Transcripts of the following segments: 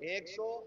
100।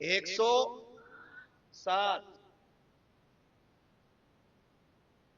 107।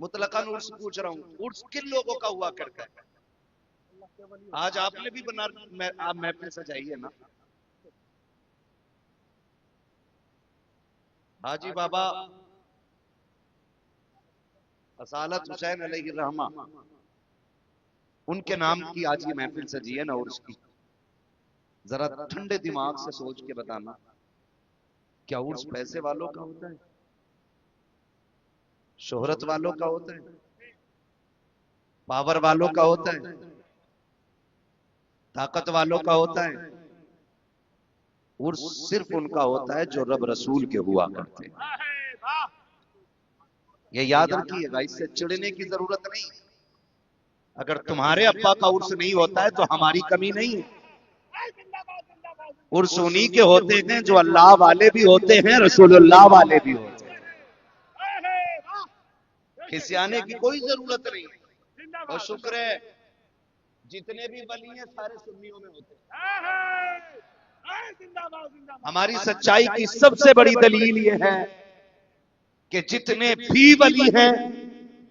مطلقاً عرس پوچھ رہا ہوں، عرس کن لوگوں کا ہوا کرتا ہے؟ آج آپ نے بھی آپ محفل سجائیے نا. حاجی بابا اصالت حسین علیہ الرحمہ، ان کے نام کی آج یہ محفل سجی ہے نا عرس کی. ذرا ٹھنڈے دماغ سے سوچ کے بتانا، کیا عرس پیسے والوں کا ہوتا ہے؟ شہرت والوں کا ہوتا ہے؟ پاور والوں کا ہوتا ہے؟ طاقت والوں کا ہوتا ہے؟ عرس صرف ان کا ہوتا ہے جو رب رسول کے ہوا کرتے ہیں. یہ یاد رکھیے گا، اس سے چڑھنے کی ضرورت نہیں. اگر تمہارے ابا کا عرس نہیں ہوتا ہے تو ہماری کمی نہیں ہے. عرس انہی کے ہوتے ہیں جو اللہ والے بھی ہوتے ہیں، رسول اللہ والے بھی ہوتے ہیں. کھسیانے کی کوئی ضرورت نہیں. اور شکر ہے جتنے بھی ولی ہیں سارے سنیوں میں ہوتے ہیں. ہماری سچائی کی سب سے بڑی دلیل یہ ہے کہ جتنے بھی ولی ہیں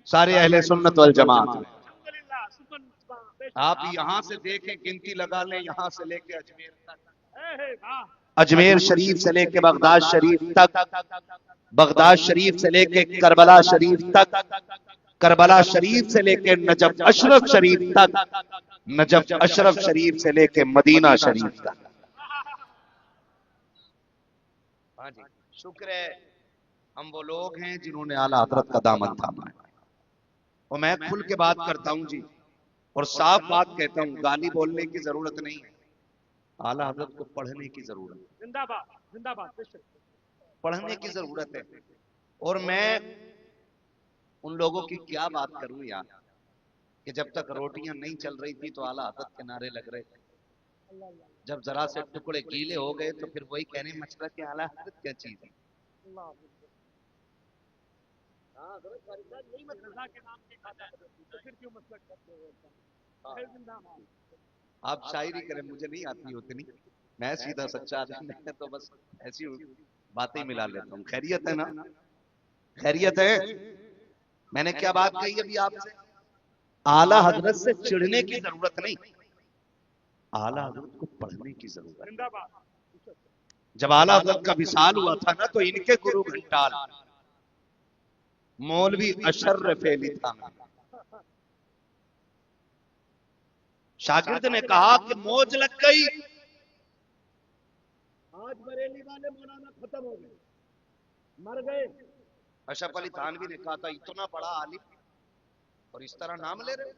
سارے اہل سنت والجماعت ہیں. آپ یہاں سے دیکھیں، گنتی لگا لیں، یہاں سے لے کے اجمیر تک، اجمیر شریف سے لے کے بغداد شریف تک، بغداد شریف سے لے کے کربلا شریف تک، کربلا شریف سے لے کے نجف اشرف شریف تک، نجف اشرف شریف سے لے کے مدینہ شریف تک. ہاں جی، شکر ہے ہم وہ لوگ ہیں جنہوں نے اعلیٰ حضرت کا دامن تھاما ہے. اور میں کھل کے بات کرتا ہوں جی، اور صاف بات کہتا ہوں، گالی بولنے کی ضرورت نہیں ہے. اعلیٰ حضرت کو پڑھنے کی ضرورت ہے، زندہ باد زندہ باد، پڑھنے کی ضرورت ہے. اور میں ان لوگوں کی کیا بات کروں یار، کہ جب تک روٹیاں نہیں چل رہی تھی تو اعلیٰ حضرت کے نعرے لگ رہے تھے. جب ذرا سے ٹکڑے گیلے ہو گئے تو پھر وہی کہنے مچلا کہ اعلیٰ حضرت کیا چیز ہے. آپ شاعری کریں، مجھے نہیں آتی اتنی، میں سیدھا سچا آدمی، میں تو بس ایسی باتیں ملا لیتا ہوں. خیریت ہے نا؟ خیریت ہے؟ میں نے کیا بات کہی ابھی آپ سے؟ اعلیٰ حضرت سے چڑھنے کی ضرورت نہیں، اعلیٰ حضرت کو پڑھنے کی ضرورت ہے. جب اعلیٰ حضرت کا وصال ہوا تھا نا تو ان کے گرو گھنٹال مولوی اشرف علی تھا، شاگرد نے کہا کہ موج لگ گئی، آج بریلی والے مولانا ختم ہو گئے، مر گئے. اشرف علی تھانوی نے کہا تھا اتنا بڑا عالم اور اس طرح نام لے رہے.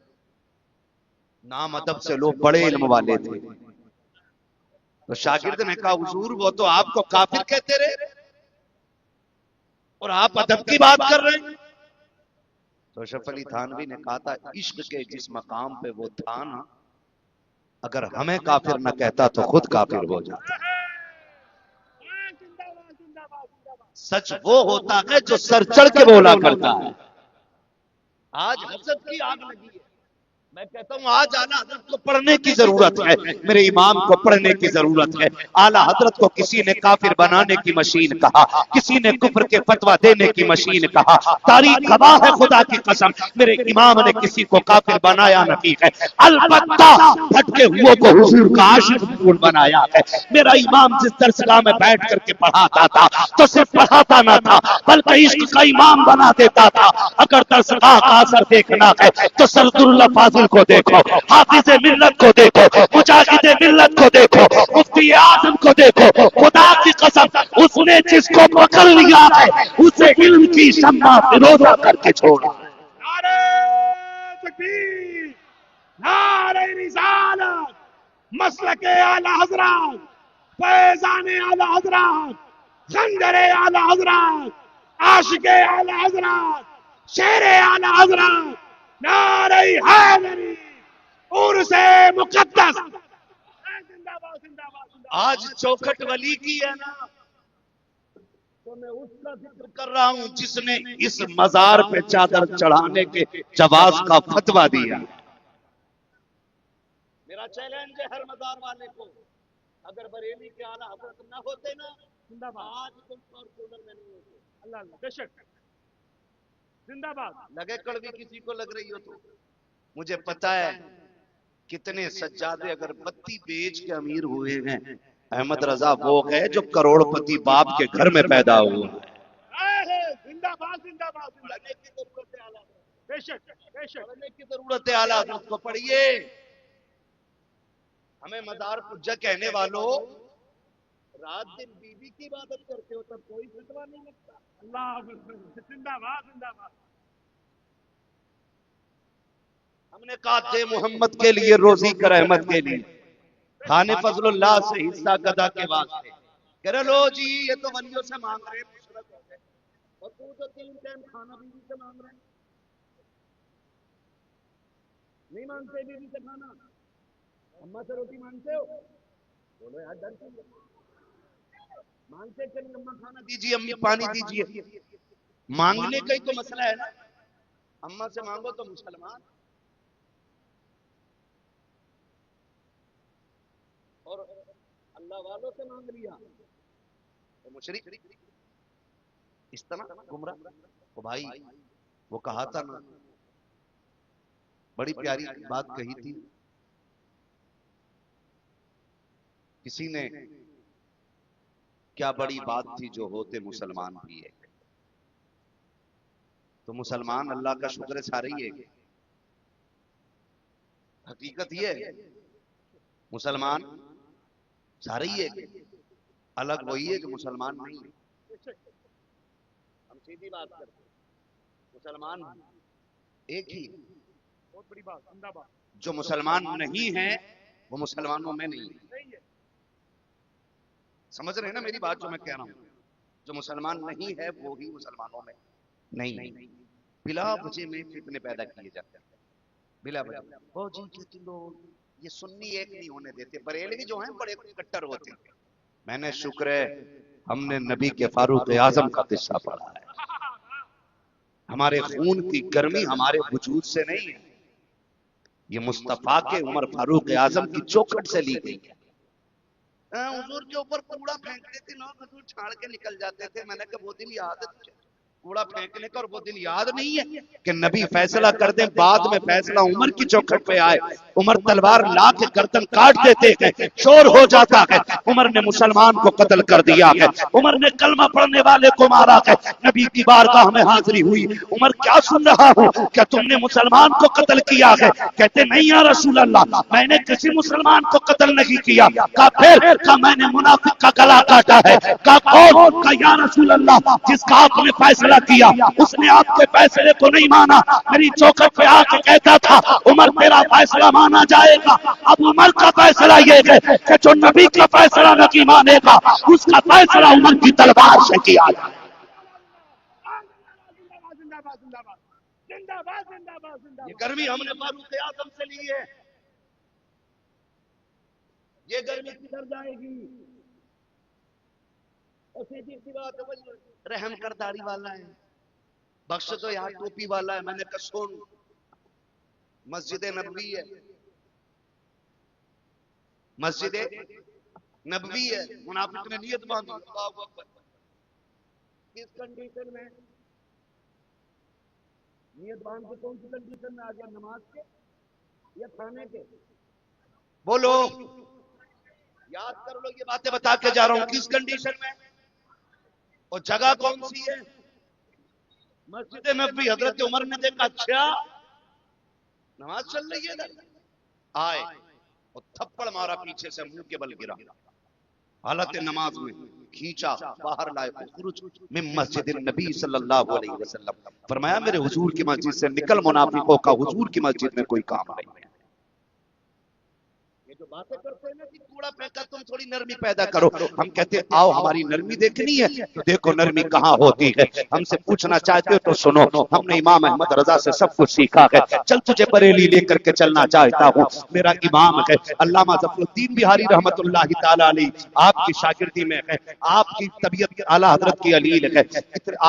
نام ادب سے لوگ بڑے علم والے تھے. تو شاگرد نے کہا حضور وہ تو آپ کو کافر کہتے رہے اور آپ ادب کی بات کر رہے ہیں. تو اشرف علی تھانوی نے کہا تھا عشق کے جس مقام پہ وہ تھا نا، اگر ہمیں کافر نہ کہتا تو خود کافر ہو جاتا. سچ وہ ہوتا ہے جو سر چڑھ کے بولا کرتا ہے. آج حسد کی آگ لگی ہے. میں کہتا ہوں آج اعلیٰ حضرت کو پڑھنے کی ضرورت ہے، میرے امام کو پڑھنے کی ضرورت ہے. اعلیٰ حضرت کو کسی نے کافر بنانے کی مشین کہا، کسی نے کفر کے فتویٰ دینے کی مشین کہا. تاریخ گواہ ہے خدا کی قسم، میرے امام نے کسی کو کافر بنایا نہیں ہے، البتہ بھٹکے ہوئے کو حضور کا عاشق ضرور بنایا ہے. میرا امام جس درسگاہ میں بیٹھ کر کے پڑھاتا تھا تو صرف پڑھاتا نہ تھا بلکہ عشق کا امام بنا دیتا تھا. اگر درسگاہ کا اثر دیکھنا ہے تو سرد اللہ فاضل کو دیکھو، حافظ ملت کو دیکھو، مجاہد ملت کو دیکھو، مفتی اعظم کو دیکھو. خدا کی قسم اس نے جس کو پکڑ لیا ہے اسے علم کی شمع فروزہ کر کے چھوڑا. نعرہ تکبیر، نعرہ رسالت، مسلک اعلی حضرات، فیضان اعلی حضرات، خنجر اعلی حضرات، عاشق اعلی حضرات، شیر اعلی حضرات، نعرہ حیدری، عرس مقدس. آج چوکھٹ ولی کی ہے نا، تو میں اس کا ذکر کر رہا ہوں جس نے اس مزار پہ چادر چڑھانے کے جواز کا فتویٰ دیا. میرا چیلنج ہے ہر مزار والے کو، اگر بریلی کے اعلیٰ حضرت نہ ہوتے نا آج تم اور کولر میں نہیں ہوتے. اللہ اللہ بے شک. زندہ باد. لگے کڑوی کسی کو لگ رہی ہو تو مجھے پتا ہے کتنے سجادے اگر بتی بیچ کے امیر ہوئے ہیں. احمد رضا وہ ہے جو کروڑ پتی باپ کے گھر میں پیدا ہوا. زندہ باد زندہ باد. پڑھنے کی ضرورت ہے اعلیٰ حضرت. بے شک بے شک. پڑھنے کی ضرورت ہے اعلیٰ حضرت کو پڑھیے. ہمیں مدار پجا کہنے والوں رات دن بیوی کی عبادت کرتے ہو تب کوئی فتوا نہیں لگتا. اللہ اکبر. زندہ باد زندہ باد. ہم نے کہا دے محمد کے لیے روزی کر احمد کے لیے. خان فضل اللہ سے حصہ گدا کے واسطے. کہہ رہے لو جی یہ تو ولیوں سے مانگ رہے ہیں مشرک ہو گئے اور تو 3 ٹائم کھانا بیوی سے مانگ رہے ہیں. نہیں مانگتے بیوی سے کھانا. اماں سے روٹی مانگتے ہو؟ بولو یار ڈر کیوں؟ مانگتے کہ نہیں اماں کھانا دیجیے امی پانی دیجیے. مانگنے کا ہی تو مسئلہ ہے نا. اماں سے مانگو تو مسلمان اور اللہ والوں سے مانگ لیا تو مشرک. اس طرح گمراہ. وہ بھائی وہ کہا تھا نا بڑی پیاری بات کہی تھی کسی نے. کیا بڑی بات تھی جو ہوتے مسلمان بھی ہے. تو مسلمان اللہ کا شکر ہے سارے ہی ہے. حقیقت یہ ہے مسلمان سارے ہی ہے. الگ وہی ہے کہ مسلمان نہیں ہے. ہم سیدھی بات کرتے ہیں مسلمان ایک ہی. بہت بڑی بات. زندہ باد. جو مسلمان نہیں ہے وہ مسلمانوں میں نہیں ہے. صحیح ہے. سمجھ رہے ہیں نا میری بات جو میں کہہ رہا ہوں. جو مسلمان نہیں ہے وہی مسلمانوں میں نہیں. بلا وجہ میں فتنے پیدا کیے جاتے ہیں بلا وجہ. وہ جی کہ لوگ یہ سنی ایک نہیں ہونے دیتے. بریلوی جو ہیں بڑے کٹر ہوتے ہیں. میں نے شکر ہے ہم نے نبی کے فاروق اعظم کا قصہ پڑھا ہے. ہمارے خون کی گرمی ہمارے وجود سے نہیں ہے. یہ مصطفیٰ کے عمر فاروق اعظم کی چوکھٹ سے لی گئی ہے. حضور کے اوپر کوڑا پھینکتے تھے نا حضور چھاڑ کے نکل جاتے تھے. میں نے کہا وہ دن یاد ہے تجھے کوڑا پھینکنے کا اور وہ دن یاد نہیں ہے کہ نبی فیصلہ کر دیں بعد میں فیصلہ عمر کی چوکھٹ پہ آئے. عمر تلوار لا کے گردن کاٹ دیتے ہیں. شور ہو جاتا ہے عمر نے مسلمان کو قتل کر دیا ہے. عمر نے کلمہ پڑھنے والے کو مارا ہے. نبی کی بارگاہ میں حاضری ہوئی. عمر کیا سن رہا ہوں کیا تم نے مسلمان کو قتل کیا ہے؟ کہتے نہیں یا رسول اللہ میں نے کسی مسلمان کو قتل نہیں کیا. کہا پھر؟ کہا میں نے منافق کا گلا کاٹا ہے. کہا کون؟ کہا یا رسول اللہ جس کا آپ نے فیصلہ کیا اس نے آپ کے فیصلے کو نہیں مانا. میری چوکھٹ پہ آ کے کہتا تھا عمر تیرا فیصلہ مانا جائے گا. اب عمر کا فیصلہ یہ ہے کہ جو نبی کا فیصلہ نہیں مانے گا اس کا فیصلہ عمر کی تلوار سے کیا جائے. زندہ باد زندہ باد زندہ باد زندہ باد زندہ یہ باد. گرمی ہم نے فاروق اعظم سے لی ہے. یہ گرمی کدھر جائے گی؟ اور سیدھی سی بات ہے رحم کر داڑھی والا ہے بخش تو یہاں ٹوپی والا ہے. میں نے کہا سن مسجد نبوی ہے مسجد نبوی ہے. منافق نے نیت باندھی. اللہ اکبر. کس کنڈیشن میں نیت باندھ کے کون سی کنڈیشن میں آ گیا؟ نماز کے یا کھانے کے؟ بولو یاد کر لو. یہ باتیں بتا کے جا رہا ہوں کس کنڈیشن میں اور جگہ کون سی ہے؟ مسجد نبوی. حضرت عمر نے دیکھا اچھا نماز چل رہی ہے ادھر. آئے اور تھپڑ مارا پیچھے سے منہ کے بل گرا. حالت نماز میں کھینچا باہر لائے. خروج من مسجد النبی صلی اللہ علیہ وسلم. فرمایا میرے حضور کی مسجد سے نکل منافقوں کا حضور کی مسجد میں کوئی کام نہیں ہے. یہ جو باتیں کرتے ہیں نا کہ کوڑا پھینکا تم تھوڑی نرمی پیدا کرو. ہم کہتے ہیں آؤ ہماری نرمی دیکھنی ہے تو دیکھو نرمی کہاں ہوتی ہے. ہم سے پوچھنا چاہتے ہو تو سنو. ہم نے امام احمد رضا سے سب کچھ سیکھا ہے. چل تجھے بریلی لے کر کے چلنا چاہتا ہوں. میرا امام ہے علامہ ظفر الدین بہاری رحمت اللہ تعالی علیہ. آپ کی شاگردی میں ہے. آپ کی طبیعت اعلیٰ حضرت کی علیل ہے.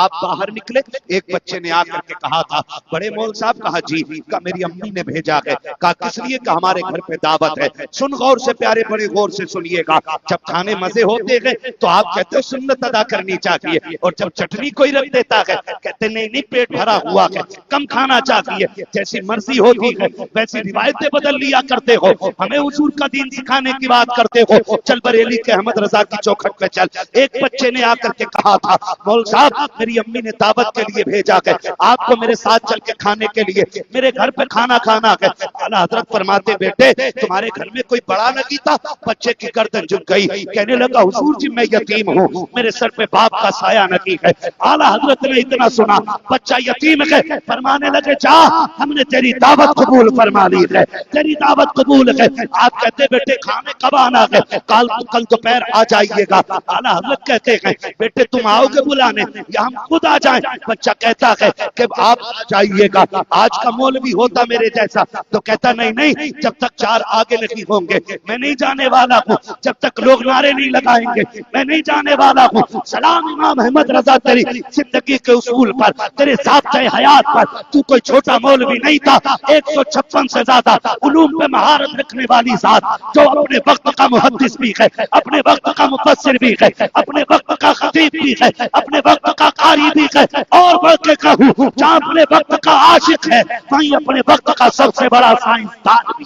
آپ باہر نکلے ایک بچے نے آ کر کے کہا تھا بڑے مول صاحب. کہا جی. کہا میری امی نے بھیجا ہے. کہا کس لیے؟ کہ ہمارے گھر پہ دعوت ہے. سن غور سے پیارے بڑے غور سے سنیے گا. جب کھانے مزے ہوتے گئے تو آپ کہتے ہو سنت ادا کرنی چاہیے, اور جب چٹنی کوئی رکھ دیتا ہے کہتے نہیں نہیں پیٹ بھرا ہوا ہے, کم کھانا چاہیے. جیسی مرضی ہوتی ہے ویسی روایتیں بدل لیا کرتے ہو, ہمیں حضور کا دین سکھانے کی بات کرتے ہو. چل بریلی کے احمد رضا کی چوکھٹ پہ چل. ایک بچے نے آ کر کے کہا تھا مول صاحب میری امی نے دعوت کے لیے بھیجا ہے, آپ کو میرے ساتھ چل کے کھانے کے لیے میرے گھر پہ کھانا کھانا ہے. اعلیٰ حضرت فرماتے بیٹے تمہارے گھر میں کوئی بڑا نہیں تھا؟ بچے کی گردن جھک گئی, کہنے لگا حضور جی میں یتیم ہوں, میرے سر پہ باپ کا سایہ نہیں ہے. اعلیٰ حضرت نے اتنا سنا بچہ یتیم ہے, فرمانے لگے جا ہم نے تیری دعوت قبول فرما لی ہے, تیری دعوت قبول ہے. آپ کہتے بیٹے کھانے کب آنا ہے؟ کل دوپہر آ جائیے گا. اعلیٰ حضرت کہتے ہیں بیٹے تم آؤ گے بلانے یا ہم خود آ جائیں؟ بچہ کہتا ہے کہ آپ آ جائیے گا. آج کا مولوی ہوتا میرے جیسا تو کہتا نہیں نہیں جب تک چار آگے نہیں ہوں گے میں نہیں جانے والا ہوں, جب تک لوگ نعرے نہیں لگائیں گے میں نہیں جانے والا ہوں. سلام امام احمد رضا تیری زندگی کے اصول پر, تیرے ضابطۂ حیات پر. تو کوئی چھوٹا مولوی نہیں تھا, 156 سے زیادہ علوم پہ مہارت رکھنے والی ذات, جو اپنے وقت کا محدث بھی ہے, اپنے وقت کا مفسر بھی ہے, اپنے وقت کا خطیب بھی ہے, اپنے وقت کا قاری بھی ہے, اور بڑھ کے کہوں جہاں اپنے وقت کا عاشق ہے وہیں اپنے وقت کا سب سے بڑا سائنسدان بھی.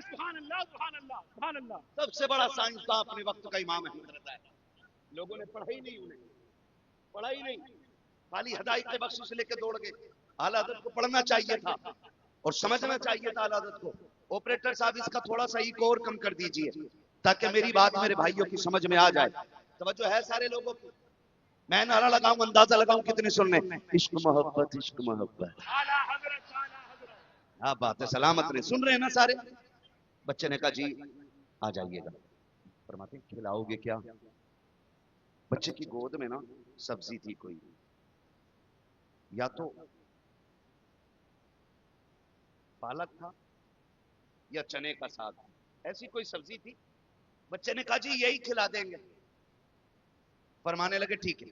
سبحان اللہ سبحان اللہ سبحان اللہ. سب سے بڑا سائنسدان اپنے وقت کا امام احمد رضا ہے. لوگوں نے پڑھا ہی نہیں, انہیں پڑھا ہی نہیں, خالی ہدایت بخشش لے کے دوڑ گئے. اعلیٰ حضرت کو پڑھنا چاہیے تھا اور سمجھنا چاہیے تھا اعلیٰ حضرت کو. آپریٹر صاحب اس کا تھوڑا سا ایک اور کم کر دیجئے تاکہ میری بات میرے بھائیوں کی سمجھ میں آ جائے. توجہ ہے سارے لوگوں کی؟ میں نعرہ لگاؤں اندازہ لگاؤں کتنے سننے. عشق محبت عشق محبت. اعلیٰ حضرت اعلیٰ حضرت. ہاں بات ہے, سلامت رہے. سن رہے ہیں نا سارے؟ بچے نے کہا جی آ جائیے گا. فرماتے ہیں کھلاؤ گے کیا؟ بچے کی گود میں نا سبزی تھی کوئی, یا تو پالک تھا یا چنے کا ساگ, ایسی کوئی سبزی تھی. بچے نے کہا جی یہی کھلا دیں گے. فرمانے لگے ٹھیک ہے.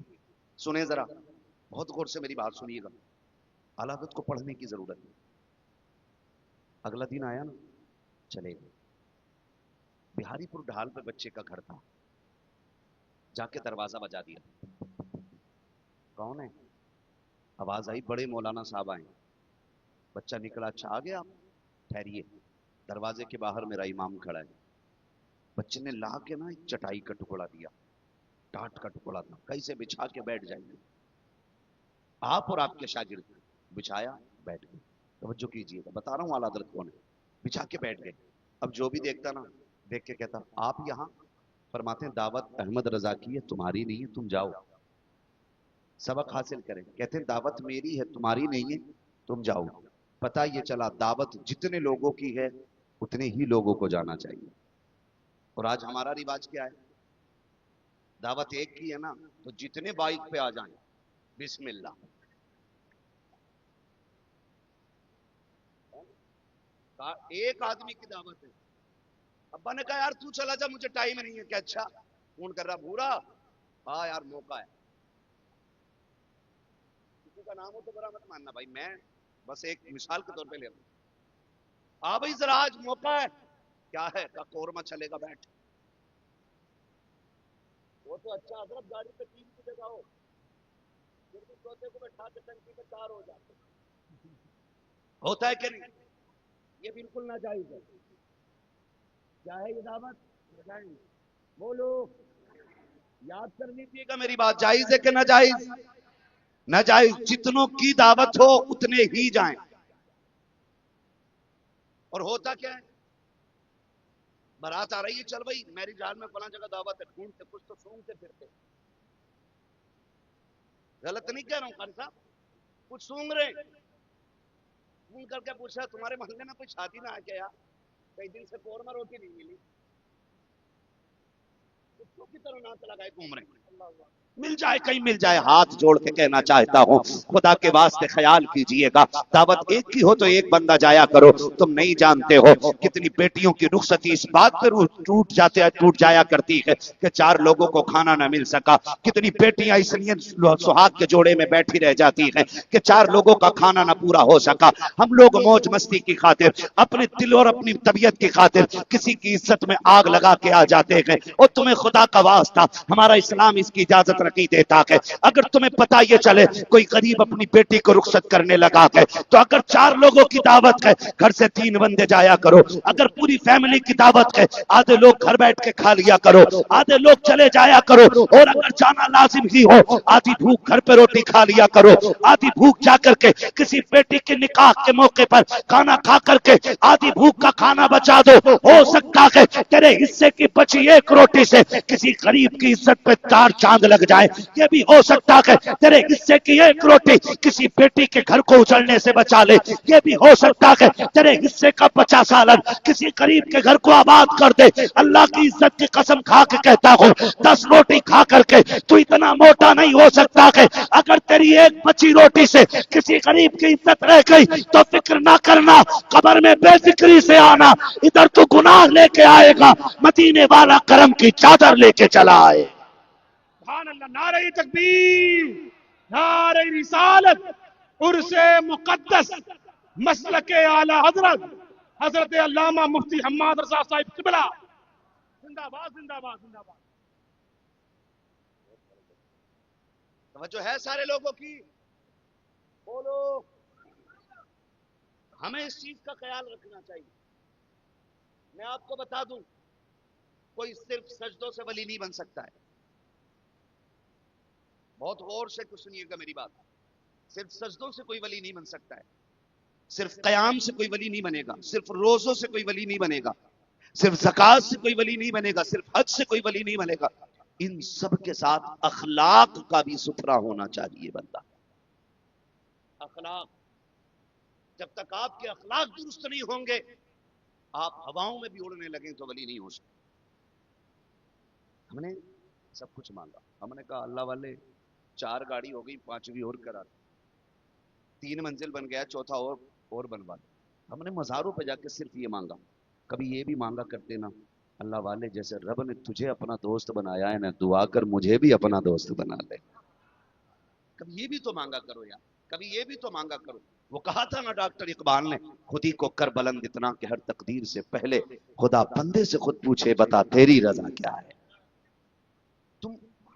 سنیں ذرا بہت غور سے میری بات سنیے گا, اعلیٰ حضرت کو پڑھنے کی ضرورت ہے. اگلا دن آیا نا, چلے گئے. بہاری پور ڈھال پہ بچے کا گھر تھا. جا کے دروازہ بجا دیا. کون ہے؟ آواز آئی بڑے مولانا صاحب آئے. بچہ نکلا, اچھا آ گیا آپ, ٹھہریے. دروازے کے باہر میرا امام کھڑا ہے. بچے نے لا کے نا ایک چٹائی کا ٹکڑا دیا, ٹاٹ کا ٹکڑا تھا, کیسے بچھا کے بیٹھ جائیے آپ اور آپ کے شاگرد. بچھایا, بیٹھ گئے. توجہ کیجیے گا, بتا رہا ہوں اعلیٰ حضرت کون ہے. بچھا کے بیٹھ گئے. اب جو بھی دیکھتا نا دیکھ کے کہتا آپ یہاں؟ فرماتے ہیں دعوت احمد رضا کی ہے, تمہاری نہیں ہے, تم جاؤ سبق حاصل کریں. کہتے ہیں دعوت میری ہے تمہاری نہیں ہے, تم جاؤ. پتہ یہ چلا دعوت جتنے لوگوں کی ہے اتنے ہی لوگوں کو جانا چاہیے. اور آج ہمارا رواج کیا ہے؟ دعوت ایک کی ہے نا تو جتنے بائک پہ آ جائیں بسم اللہ. ایک آدمی کی دعوت ہے. ابا نے کہا یار تو چلا جا, مجھے ٹائم نہیں ہے. کہ اچھا فون کر رہا بھورا, ہاں یار موقع ہے. کسی کا نام ہو تو برا مت ماننا بھائی, میں بس ایک مثال کے طور پہ لے رہا ہوں. ہاں بھائی ذرا آج موقع ہے. کیا ہے؟ کا قورمہ چلے گا, بیٹھ. وہ تو اچھا حضرت گاڑی پہ 3 کی جگہ ہو, پھر بھی چوتھے کو بیٹھا کے ٹنکی میں 4 ہو جاتے. ہوتا ہے کہ نہیں؟ یہ بالکل ناجائز ہے. کیا ہے یہ دعوت؟ ناجائز. بولو, یاد کر لیجیے گا میری بات. جائز ہے کہ ناجائز؟ ناجائز. جتنوں کی دعوت ہو اتنے ہی جائیں. اور ہوتا کیا ہے؟ بارات آ رہی ہے, چل بھائی میری جان میں فلاں جگہ دعوت ہے, ڈھونڈتے کچھ تو سونگتے پھرتے. غلط نہیں کہہ رہا ہوں خان صاحب, کچھ سونگ رہے. فون کر کے پوچھا تمہارے محلے میں کوئی شادی نہ آ کے یار, کئی دن سے قورمہ روٹی نہیں ملی. کتوں کی طرح ناچ لگائے گھوم رہے ہیں. مل جائے کہیں مل جائے. ہاتھ جوڑ کے کہنا چاہتا ہوں خدا کے واسطے خیال کیجئے گا, دعوت ایک کی ہو تو ایک بندہ جایا کرو. تم نہیں جانتے ہو کتنی بیٹیوں کی رخصتی اس بات پر ٹوٹ جایا کرتی ہے کہ 4 لوگوں کو کھانا نہ مل سکا. کتنی بیٹیاں اس لیے سہاگ کے جوڑے میں بیٹھی رہ جاتی ہیں کہ 4 لوگوں کا کھانا نہ پورا ہو سکا. ہم لوگ موج مستی کی خاطر, اپنے دل اور اپنی طبیعت کی خاطر کسی کی عزت میں آگ لگا کے آ جاتے ہیں. اور تمہیں خدا کا واسطہ ہمارا اسلام اس کی اجازت نہیں دیتا ہے. اگر تمہیں پتا یہ چلے کوئی غریب اپنی بیٹی کو رخصت کرنے لگا ہے تو اگر 4 لوگوں کی دعوت ہے گھر سے 3 بندے جایا کرو. اگر پوری فیملی کی دعوت ہے آدھے لوگ گھر بیٹھ کے کھا لیا کرو, آدھے لوگ چلے جایا کرو. اور اگر جانا لازم ہی ہو آدھی بھوک گھر پہ روٹی کھا لیا کرو, آدھی بھوک جا کر کے کسی بیٹی کے نکاح کے موقع پر کھانا کھا کر کے آدھی بھوک کا کھانا بچا دو. ہو سکتا ہے تیرے حصے کی بچی 1 روٹی سے کسی غریب کی عزت پہ 4 چاند لگ جائے. یہ بھی ہو سکتا ہے تیرے حصے کی 1 روٹی کسی بیٹی کے گھر کو اجڑنے سے بچا لے. یہ بھی ہو سکتا ہے تیرے حصے کا 50 سالن کسی غریب کے گھر کو آباد کر دے. اللہ کی عزت کی قسم کھا کے کہتا ہوں 10 روٹی کھا کر کے تو اتنا موٹا نہیں ہو سکتا کہ اگر تیری 1 بچی روٹی سے کسی غریب کی عزت رہ گئی تو فکر نہ کرنا, قبر میں بے فکری سے آنا. ادھر تو گناہ لے کے آئے گا, مدینے والا کرم کی چادر لے کے چلا آئے. سبحان اللہ. نعرہ تکبیر, نعرہ رسالت, عرس مقدس, مسلک اعلی حضرت حضرت علامہ مفتی حماد رضا صاحب قبلہ زندہ باد, زندہ باد, زندہ باد. توجہ ہے سارے لوگوں کی؟ بولو. ہمیں اس چیز کا خیال رکھنا چاہیے. میں آپ کو بتا دوں کوئی صرف سجدوں سے ولی نہیں بن سکتا ہے. بہت غور سے کچھ سنیے گا میری بات. صرف سجدوں سے کوئی ولی نہیں بن سکتا ہے, صرف قیام سے کوئی ولی نہیں بنے گا, صرف روزوں سے کوئی ولی نہیں بنے گا, صرف زکات سے کوئی ولی نہیں بنے گا, صرف حج سے کوئی ولی نہیں بنے گا. ان سب کے ساتھ اخلاق کا بھی ستھرا ہونا چاہیے بندہ. اخلاق, جب تک آپ کے اخلاق درست نہیں ہوں گے آپ ہواؤں میں بھی اڑنے لگیں تو ولی نہیں ہو سکتے. ہم نے سب کچھ مانگا, ہم نے کہا اللہ والے 4 گاڑی ہو گئی, 5ویں اور کرا, 3 منزل بن گیا, 4تھا اور بنوا دو. ہم نے مزاروں پہ جا کے صرف یہ مانگا. کبھی یہ بھی مانگا کرتے نا اللہ والے جیسے رب نے تجھے اپنا دوست بنایا ہے نا, دعا کر مجھے بھی اپنا دوست بنا لے. کبھی یہ بھی تو مانگا کرو یار, کبھی یہ بھی تو مانگا کرو. وہ کہا تھا نا ڈاکٹر اقبال نے, خود ہی کو کر بلند اتنا کہ ہر تقدیر سے پہلے خدا بندے سے خود پوچھے بتا تیری رضا کیا ہے.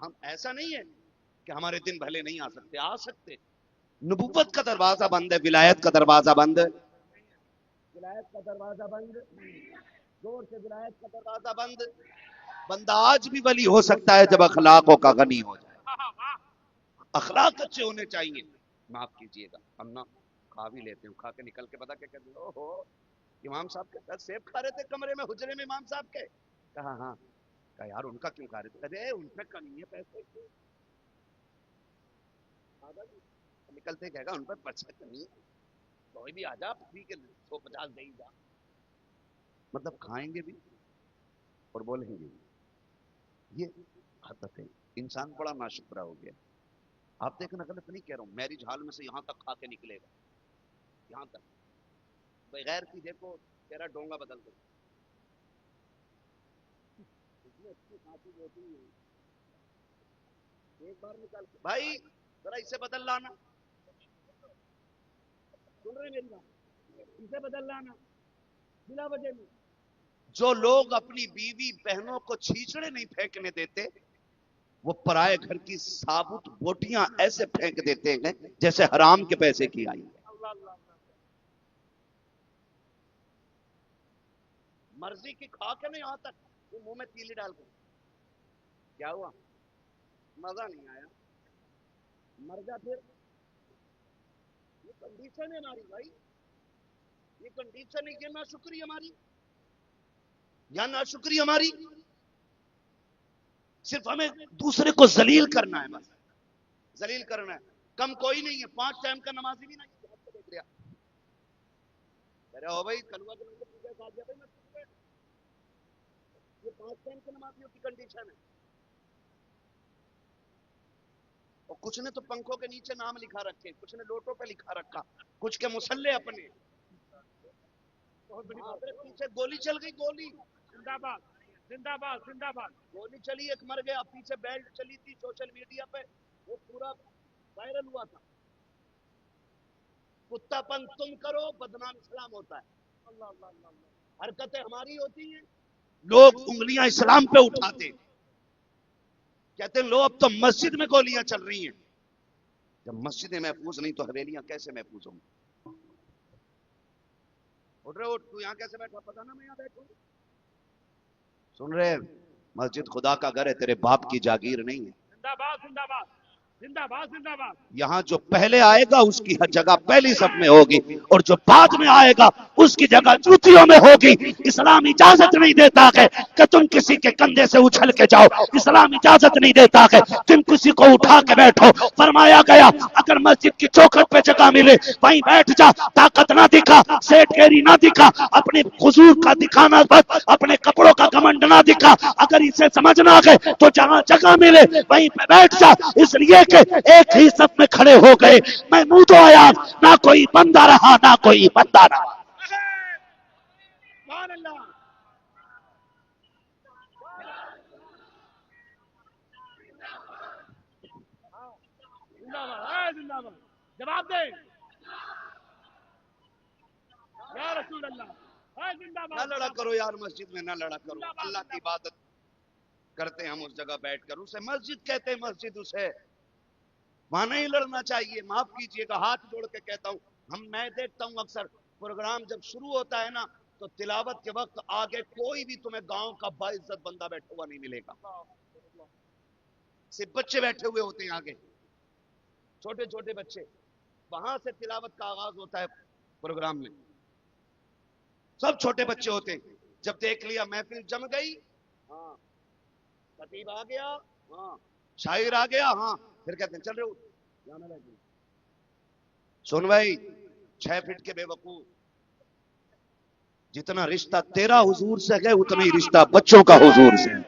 ہم ایسا نہیں ہے کہ ہمارے دن بھلے نہیں آ سکتے, آ سکتے. نبوت کا دروازہ بند ہے, ولایت کا دروازہ بند ہے, ولایت کا دروازہ بند, زور سے ولایت کا دروازہ بند. بندہ آج بھی ولی ہو سکتا ہے جب اخلاقوں کا غنی ہو جائے. اخلاق اچھے ہونے چاہیے. معاف کیجئے گا, ہم نا کھا بھی لیتے ہیں, کھا کے نکل کے پتا کیا کہتے ہیں, اوہو امام صاحب کے ساتھ سیب کھا رہے تھے کمرے میں, حجرے میں امام صاحب کے. کہا ہاں. کہا یار ان کا کیوں کھا رہے تھے؟ ارے ان پہ کمی ہے پیسے کی. نکلتے کہے گا ان پر پیسے کمی ہے, کوئی بھی آ جا پھری کے 150 دے ہی جا. مطلب کھائیں گے بھی اور بولیں گے بھی. یہ حدت ہے. انسان بڑا ناشکرا ہو گیا. آپ دیکھنا غلط نہیں کہہ رہا ہوں, میرج ہال میں سے یہاں تک کھا کے نکلے گا, یہاں تک بغیر کی دیکھو تیرا ڈونگا بدل دے. اچھی کھانسی ہوتی ہے, ایک بار نکال کے بھائی ذرا اسے بدل لانا, سن رہے میری بات, اسے بدل لانا بلا وجہ میں. جو لوگ اپنی بیوی بہنوں کو چھیچڑے نہیں پھینکنے دیتے وہ پرائے گھر کی ثابت بوٹیاں ایسے پھینک دیتے ہیں جیسے حرام کے پیسے کی آئی. مرضی کی کھا کے نہیں, یہاں تک وہ منہ میں تیلی ڈال کے. کیا ہوا؟ مزہ نہیں آیا, مر جا پھر. یہ کنڈیشن ہے ہماری بھائی, یہ کنڈیشن ہے, یہ ناشکری ہماری, یا ناشکری ہماری. صرف ہمیں دوسرے کو ذلیل کرنا ہے, بس ذلیل کرنا ہے. کم کوئی نہیں ہے, 5 ٹائم کا نمازی بھی نہیں دیکھ رہا. ارے ہو بھائی کلوا کے نمبر پوجا کھا دیا بھائی, میں یہ 5 ٹائم کے نمازیوں کی کنڈیشن ہے. اور کچھ نے تو پنکھوں کے نیچے نام لکھا رکھے, کچھ نے لوٹوں پہ لکھا رکھا, کچھ کے مسلے اپنے. پیچھے گولی چل گئی, گولی زندہ باد زندہ باد زندہ باد. گولی چلی, ایک مر گیا. پیچھے بیلٹ چلی تھی سوشل میڈیا پہ, وہ پورا وائرل ہوا تھا. کتا پن تم کرو, بدنام اسلام ہوتا ہے. اللہ اللہ اللہ اللہ. حرکتیں ہماری ہوتی ہیں, لوگ انگلیاں اسلام پہ اٹھاتے, کہتے ہیں لو اب تو مسجد میں گولیاں چل رہی ہیں. جب مسجدیں محفوظ نہیں تو حویلیاں کیسے محفوظ ہوں گی؟ اٹھ رہے اٹھ, تو یہاں کیسے بیٹھا؟ پتا نا میں یہاں بیٹھوں. سن رہے, مسجد خدا کا گھر ہے, تیرے باپ کی جاگیر نہیں ہے. زندہ باد زندہ باد زندہ باد زندہ باد. یہاں جو پہلے آئے گا اس کی ہر جگہ پہلی صف میں ہوگی, اور جو بعد میں آئے گا اس کی جگہ جوتیوں میں ہوگی. اسلام اجازت نہیں دیتا ہے کہ تم کسی کے کندھے سے اچھل کے جاؤ. اسلام اجازت نہیں دیتا ہے تم کسی کو اٹھا کے بیٹھو. فرمایا گیا اگر مسجد کی چوکھٹ پہ جگہ ملے وہیں بیٹھ جا. طاقت نہ دکھا, سیٹ کیری نہ دکھا, اپنے حضور کا دکھانا بس, اپنے کپڑوں کا گھمنڈ نہ دکھا. اگر اسے سمجھ نہ آئے تو جہاں جگہ ملے وہیں پہ بیٹھ جا, اس لیے کہ ایک ہی صف میں کھڑے ہو گئے. محمود و ایاز, نہ کوئی بندہ رہا نہ کوئی بندہ رہا. سبحان اللہ. زندہ باد زندہ باد. جواب دے یا رسول اللہ. زندہ نہ باد. لڑا کرو یار مسجد میں, نہ لڑا کرو. اللہ کی عبادت کرتے ہیں ہم اس جگہ بیٹھ کر, اسے مسجد کہتے ہیں. مسجد اسے وہاں نہیں لڑنا چاہیے. معاف کیجئے گا, ہاتھ جوڑ کے کہتا ہوں. میں دیکھتا ہوں اکثر پروگرام جب شروع ہوتا ہے نا تو تلاوت کے وقت آگے کوئی بھی تمہیں گاؤں کا باعزت بندہ بیٹھا ہوا نہیں ملے گا. صرف بچے بیٹھے ہوئے ہوتے ہیں آگے, چھوٹے چھوٹے بچے. وہاں سے تلاوت کا آغاز ہوتا ہے پروگرام میں, سب چھوٹے بچے ہوتے ہیں. جب دیکھ لیا محفل جم گئی, ہاں خطیب آ گیا, ہاں شاعر آ گیا, ہاں پھر کہتے ہیں چل رہے ہو. سن بھائی, 6 فٹ کے بے وقوف, جتنا رشتہ تیرا حضور سے ہے اتنا ہی رشتہ بچوں کا حضور سے ہے.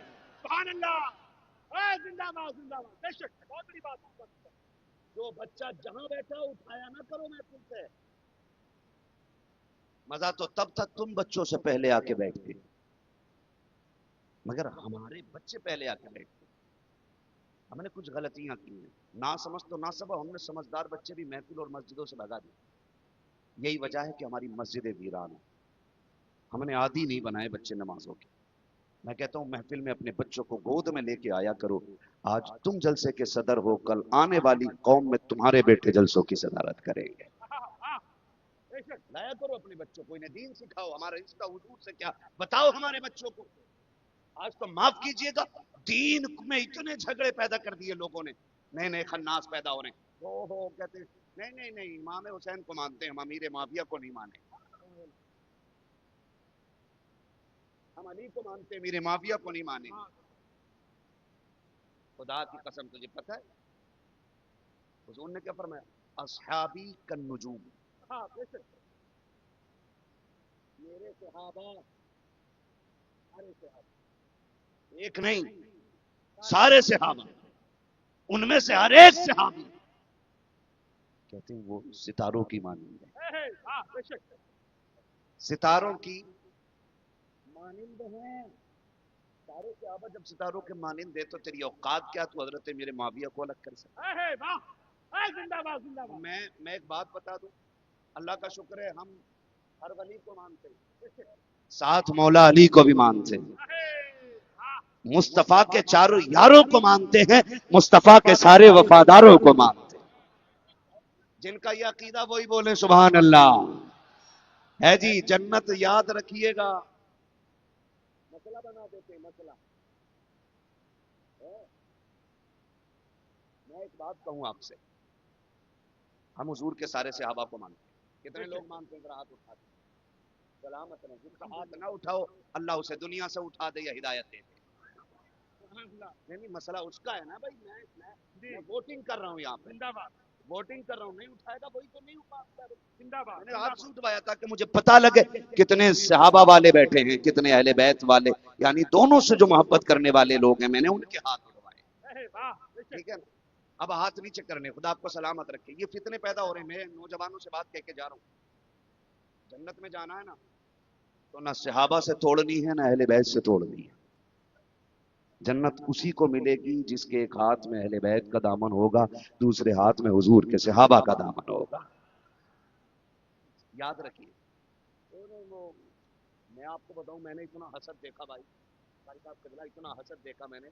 سبحان اللہ. زندہ باد زندہ باد. بے شک بہت بڑی بات. جو بچہ جہاں بیٹھا اٹھایا نہ کرو محفل سے. مزہ تو تب تک تم بچوں سے پہلے آ کے بیٹھتے, مگر ہمارے بچے پہلے آ کے بیٹھتے. ہم نے کچھ غلطیاں کی ہیں, نہ سمجھ تو نہ سبب, ہم نے سمجھدار بچے بھی محفل اور مسجدوں سے بھگا دیے. یہی وجہ ہے کہ ہماری مسجدیں ویران ہیں. ہم نے عادی نہیں بنائے بچے نمازوں کے. میں کہتا ہوں محفل میں اپنے بچوں کو گود میں لے کے آیا کرو. آج تم جلسے کے صدر ہو, کل آنے والی قوم میں تمہارے بیٹے جلسوں کی صدارت کریں گے. لایا کرو اپنے بچوں کو, انہیں دین سکھاؤ. ہمارا رشتہ حضور سے کیا بتاؤ ہمارے بچوں کو. آج تو معاف کیجئے گا, دین میں اتنے جھگڑے پیدا کر دیے لوگوں نے. نئے نئے خناس پیدا ہو رہے ہیں. او کہتے ہیں نہیں امام حسین کو مانتے ہیں, ہم امیر معاویہ کو نہیں مانے. ہم علی کو مانتے ہیں, امیر معاویہ کو نہیں مانے. خدا کی قسم تجھے پتہ ہے حضور نے کیا فرمایا؟ اصحابی کالنجوم. ہاں بے شک. میرے صحابہ, سارے صحابہ, ایک نہیں سارے صحابہ, ان میں سے ہر ایک صحابی کہتے ہیں وہ ستاروں کی مانند ہے. ہاں بے شک. ستاروں کی مانند ہیں. سارے صحابہ جب ستاروں کے مانند ہے تو تیری اوقات کیا تو حضرت میرے معاویہ کو الگ کر سکتا. زندہ باد زندہ باد. میں ایک بات بتا دوں, اللہ کا شکر ہے ہم ہر ولی کو مانتے ہیں, ساتھ مولا علی کو بھی مانتے ہیں, مصطفیٰ کے چاروں یاروں کو مانتے ہیں, مصطفیٰ کے سارے وفاداروں کو مانتے ہیں. جن کا یہ عقیدہ وہی بولے سبحان اللہ. ہے جی, جنت یاد رکھیے گا, مسئلہ بنا دیتے ہیں مسئلہ. میں ایک بات کہوں آپ سے, ہم حضور کے سارے صحابہ کو مانتے ہیں. کتنے لوگ مانتے ہیں؟ ہاتھ اٹھا دیں. سلامت رہیں. جن کا ہاتھ نہ اٹھاؤ اللہ اسے دنیا سے اٹھا دے یا ہدایت دے. نہیں مسئلہ اس کا ہے نا بھائی. میں ووٹنگ کر رہا ہوں یہاں پہ, ووٹنگ کر رہا ہوں. نہیں اٹھائے گا وہی تو نہیں اٹھا. میں نے ہاتھ سے اٹھوایا تھا کہ مجھے پتہ لگے کتنے صحابہ والے بیٹھے ہیں, کتنے اہل بیت والے, یعنی دونوں سے جو محبت کرنے والے لوگ ہیں, میں نے ان کے ہاتھ اٹھوائے. ٹھیک ہے نا. اب ہاتھ نیچے کرنے، خدا آپ کو سلامت رکھے. یہ فتنے پیدا ہو رہے ہیں. میں نوجوانوں سے بات کہہ کے جا رہا ہوں. جنت میں جانا ہے نا تو نہ صحابہ سے توڑنی ہے نہ اہل بیت سے توڑنی ہے. جنت اسی کو ملے گی جس کے ایک ہاتھ میں اہل بیت کا دامن ہوگا، دوسرے ہاتھ میں حضور کے صحابہ کا دامن ہوگا. یاد رکھیے. میں آپ کو بتاؤں، میں نے اتنا حسد دیکھا بھائی صاحب قبلہ، اتنا حسد دیکھا میں نے،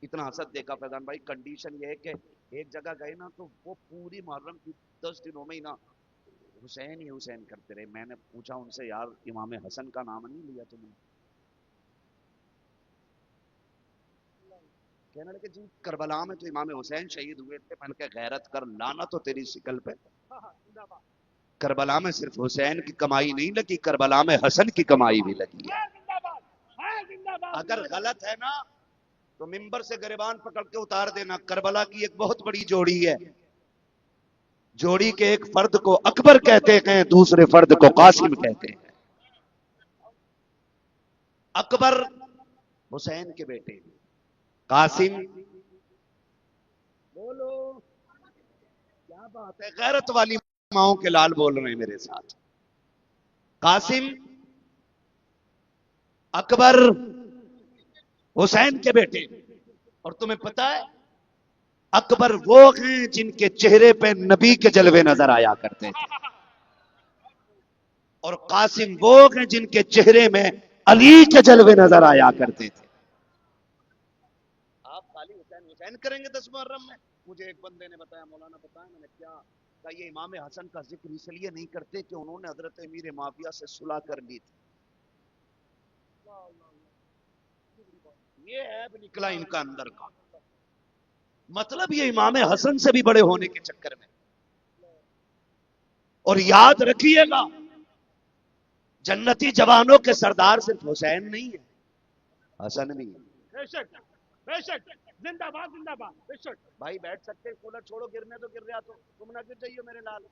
اتنا حسد دیکھا فیضان بھائی. کنڈیشن یہ ہے کہ ایک جگہ گئے نا تو وہ پوری محرم کی 10 دنوں میں ہی نا حسین ہی حسین کرتے رہے. میں نے پوچھا ان سے، یار امام حسن کا نام نہیں لیا تم نے؟ کہنے لگے جی کربلا میں تو امام حسین شہید ہوئے تھے. میں نے کہا غیرت کر، لانا تو تیری شکل پہ. کربلا میں صرف حسین کی کمائی نہیں لگی، کربلا میں حسن کی کمائی بھی لگی ہے. اگر غلط ہے نا تو ممبر سے گریبان پکڑ کے اتار دینا. کربلا کی ایک بہت بڑی جوڑی ہے. جوڑی کے ایک فرد کو اکبر کہتے ہیں، دوسرے فرد کو قاسم کہتے ہیں. اکبر حسین کے بیٹے، قاسم بولو کیا بات ہے، غیرت والی ماؤں کے لال بول رہے ہیں میرے ساتھ. قاسم اکبر حسین کے بیٹے. اور تمہیں پتا ہے اکبر وہ ہیں جن کے چہرے پہ نبی کے جلوے نظر آیا کرتے تھے، اور قاسم وہ ہیں جن کے چہرے میں علی کے جلوے نظر آیا کرتے تھے. آپ خالی حسین حسین کریں گے 10 محرم میں؟ مجھے ایک بندے نے بتایا، مولانا بتایا، میں نے کیا کہا، یہ امام حسن کا ذکر اس لیے نہیں کرتے کہ انہوں نے حضرت امیر معاویہ سے صلح کر لی تھی. یہ عیب نکلا ان کا اندر کا. مطلب یہ امام حسن سے بھی بڑے ہونے کے چکر میں. اور یاد رکھیے گا جنتی جوانوں کے سردار صرف حسین نہیں ہے، حسن بھی ہے. بے شک بے شک، زندہ باد زندہ باد. بے شک بھائی بیٹھ سکتے، کولر چھوڑو، گرنے تو گر رہا، تو تم نہ گر جائیے میرے لال.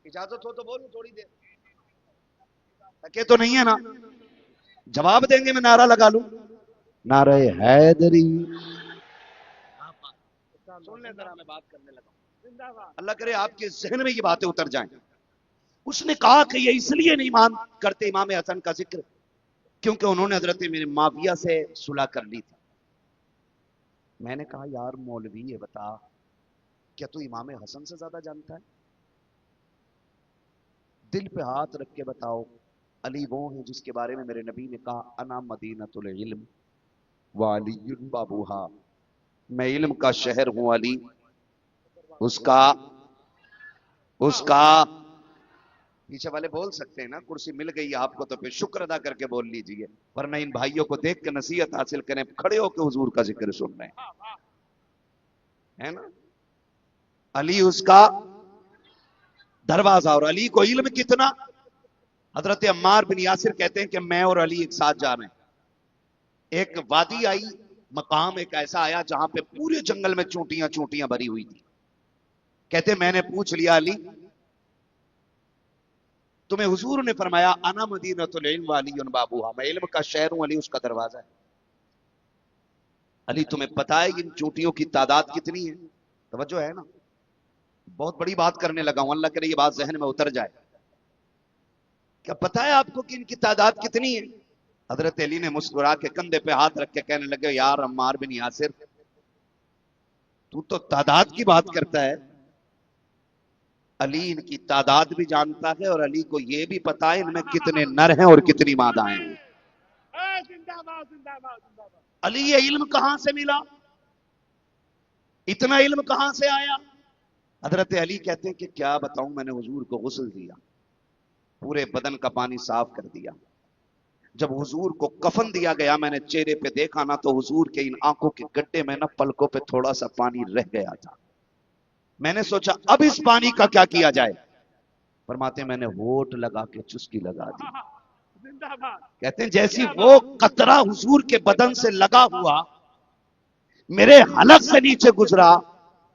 اجازت ہو تو بولو تھوڑی دیر. تکے تو نہیں ہے نا؟ جواب دیں گے میں نعرہ لگا لوں، نعرہ حیدری. سن لیں ذرا، میں بات کرنے لگا. زندہ باد. اللہ کرے آپ کے ذہن میں یہ باتیں اتر جائیں. اس نے کہا کہ یہ اس لیے نہیں مان کرتے امام حسن کا ذکر کیونکہ انہوں نے حضرت میرے معاویہ سے صلح کر لی تھی. میں نے کہا یار مولوی یہ بتا، کیا تو امام حسن سے زیادہ جانتا ہے؟ دل پہ ہاتھ رکھ کے بتاؤ. علی وہ ہیں جس کے بارے میں میرے نبی نے کہا انا مدینۃ العلم وعلی بابوہا، میں علم کا شہر ہوں، علی اس کا پیچھے والے بول سکتے ہیں نا، کرسی مل گئی آپ کو تو پھر شکر ادا کر کے بول لیجئے، ورنہ ان بھائیوں کو دیکھ کے نصیحت حاصل کریں، کھڑے ہو کے حضور کا ذکر سن رہے ہیں نا. علی اس کا دروازہ. اور علی کو علم کتنا، حضرت عمار بن یاسر کہتے ہیں کہ میں اور علی ایک ساتھ جا رہے ہیں. ایک وادی آئی، مقام ایک ایسا آیا جہاں پہ پورے جنگل میں چونٹیاں چونٹیاں بھری ہوئی تھی. کہتے میں نے پوچھ لیا علی تمہیں حضور نے فرمایا انا مدینۃ العلم وعلی بابوہا، میں علم کا شہر ہوں، علی اس کا دروازہ ہے. علی تمہیں پتا ہے ان چونٹیوں کی تعداد کتنی ہے؟ توجہ ہے نا، بہت بڑی بات کرنے لگا ہوں، اللہ کرے یہ بات ذہن میں اتر جائے. کیا پتا ہے آپ کو کہ ان کی تعداد کتنی ہے؟ حضرت علی نے مسکرا کے کندھے پہ ہاتھ رکھ کے کہنے لگے یار عمار بن یاسر، تو تعداد کی بات کرتا ہے. علی ان کی تعداد بھی جانتا ہے اور علی کو یہ بھی پتا ہے ان میں کتنے نر ہیں اور کتنی مادائیں ہیں. زندہ باد زندہ باد زندہ باد. علی یہ علم کہاں سے ملا، اتنا علم کہاں سے آیا؟ حضرت علی کہتے ہیں کہ کیا بتاؤں، میں نے حضور کو غسل دیا، پورے بدن کا پانی صاف کر دیا. جب حضور کو کفن دیا گیا میں نے چہرے پہ دیکھا نا تو حضور کے ان آنکھوں کے گڈھے میں نا پلکوں پہ تھوڑا سا پانی رہ گیا تھا. میں نے سوچا اب اس پانی کا کیا کیا جائے؟ فرماتے میں نے ہونٹ لگا کے چسکی لگا دی. زندہ باد. کہتے ہیں جیسی وہ قطرہ حضور کے بدن سے لگا ہوا میرے حلق سے نیچے گزرا،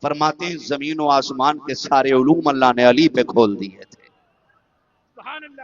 فرماتے ہیں زمین و آسمان کے سارے علوم اللہ نے علی پہ کھول دیے تھے. سبحان اللہ